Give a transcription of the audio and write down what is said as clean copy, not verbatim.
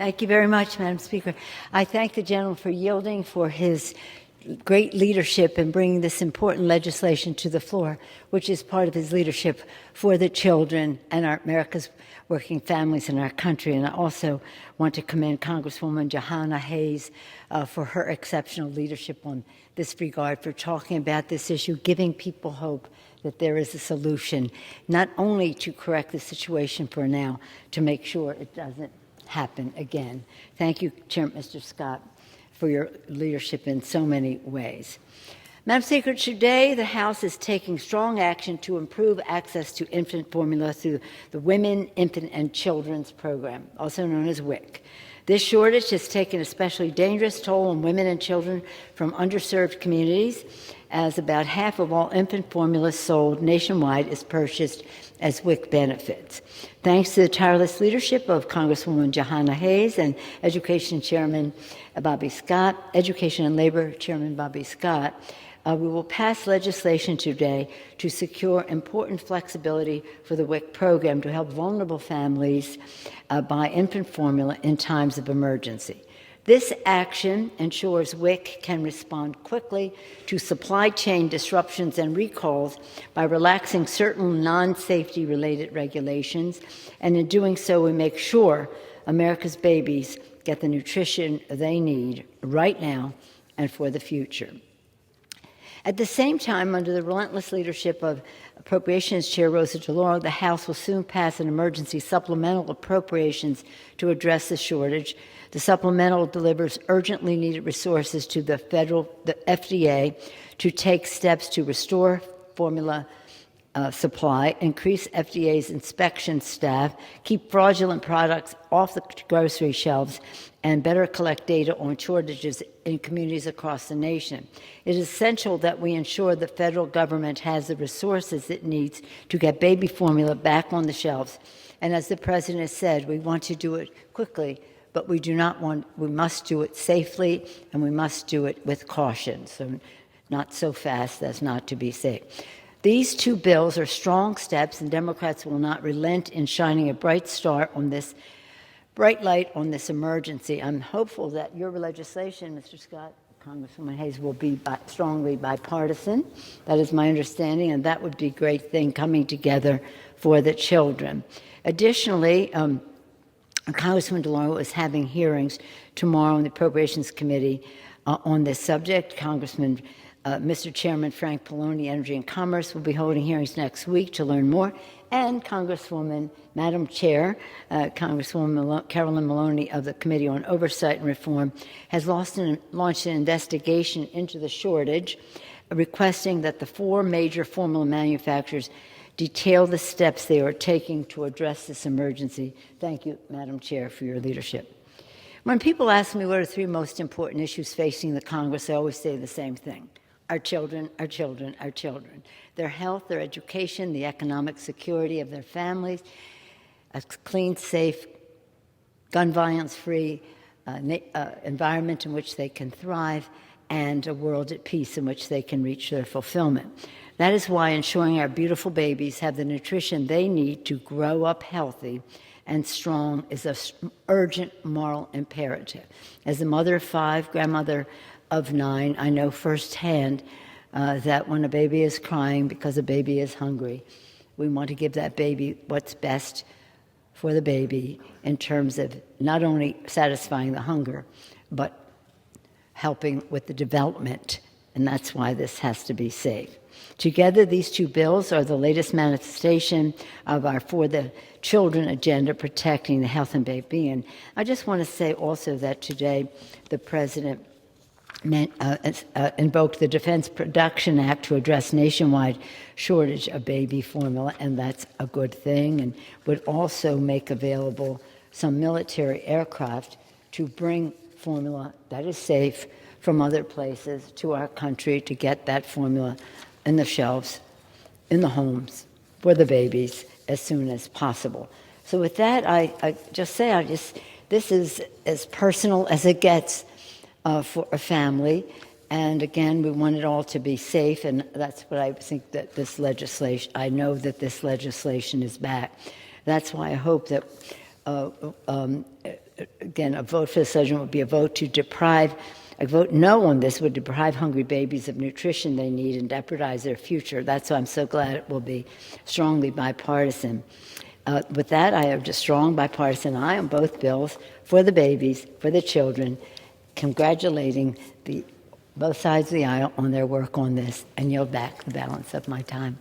Thank you very much, Madam Speaker. I thank the gentleman for yielding, for his great leadership in bringing this important legislation to the floor, which is part of his leadership for the children and our America's working families in our country. And I also want to commend Congresswoman Jahana Hayes for her exceptional leadership on this regard, for talking about this issue, giving people hope that there is a solution, not only to correct the situation for now, to make sure it doesn't happen again. Thank you, Mr. Scott, for your leadership in so many ways. Madam Speaker, today the House is taking strong action to improve access to infant formula through the Women, Infant, and Children's Program, also known as WIC. This shortage has taken a especially dangerous toll on women and children from underserved communities, as about half of all infant formula sold nationwide is purchased as WIC benefits. Thanks to the tireless leadership of Congresswoman Jahana Hayes and Education Chairman Bobby Scott, Education and Labor Chairman Bobby Scott, we will pass legislation today to secure important flexibility for the WIC program to help vulnerable families buy infant formula in times of emergency. This action ensures WIC can respond quickly to supply chain disruptions and recalls by relaxing certain non-safety related regulations, and in doing so we make sure America's babies get the nutrition they need right now and for the future. At the same time, under the relentless leadership of Appropriations Chair Rosa DeLauro, the House will soon pass an emergency supplemental appropriations to address the shortage. The supplemental delivers urgently needed resources to the FDA to take steps to restore formula supply, increase FDA's inspection staff, keep fraudulent products off the grocery shelves, and better collect data on shortages in communities across the nation. It is essential that we ensure the federal government has the resources it needs to get baby formula back on the shelves. And as the President has said, we want to do it quickly, but we must do it safely, and we must do it with caution, so not so fast as not to be safe. These two bills are strong steps, and Democrats will not relent in shining a bright light on this emergency. I'm hopeful that your legislation, Mr. Scott, Congresswoman Hayes, will be strongly bipartisan. That is my understanding, and that would be a great thing coming together for the children. Additionally, Congresswoman DeLauro is having hearings tomorrow in the Appropriations Committee on this subject. Mr. Chairman Frank Pelosi, Energy and Commerce, will be holding hearings next week to learn more. And Congresswoman, Madam Chair, Congresswoman Carolyn Maloney of the Committee on Oversight and Reform has launched an investigation into the shortage, requesting that the 4 major formula manufacturers detail the steps they are taking to address this emergency. Thank you, Madam Chair, for your leadership. When people ask me what are the 3 most important issues facing the Congress, I always say the same thing. Our children, our children, our children. Their health, their education, the economic security of their families, a clean, safe, gun violence-free environment in which they can thrive, and a world at peace in which they can reach their fulfillment. That is why ensuring our beautiful babies have the nutrition they need to grow up healthy and strong is an urgent moral imperative. As a mother of 5, grandmother of 9, I know firsthand that when a baby is crying because a baby is hungry, we want to give that baby what's best for the baby in terms of not only satisfying the hunger, but helping with the development, and that's why this has to be safe. Together, these 2 bills are the latest manifestation of our For the Children agenda, protecting the health and baby. And I just want to say also that today the President invoked the Defense Production Act to address nationwide shortage of baby formula, and that's a good thing, and would also make available some military aircraft to bring formula that is safe from other places to our country to get that formula in the shelves, in the homes, for the babies as soon as possible. So with that, I just say, this is as personal as it gets for a family. And again, we want it all to be safe, and that's what I think that this legislation, I know that this legislation is back. That's why I hope that again, a vote for this legislation would be a vote a vote no on this would deprive hungry babies of nutrition they need and jeopardize their future. That's why I'm so glad it will be strongly bipartisan. With that, I have a strong bipartisan aye on both bills for the babies, for the children, congratulating both sides of the aisle on their work on this, and yield back the balance of my time.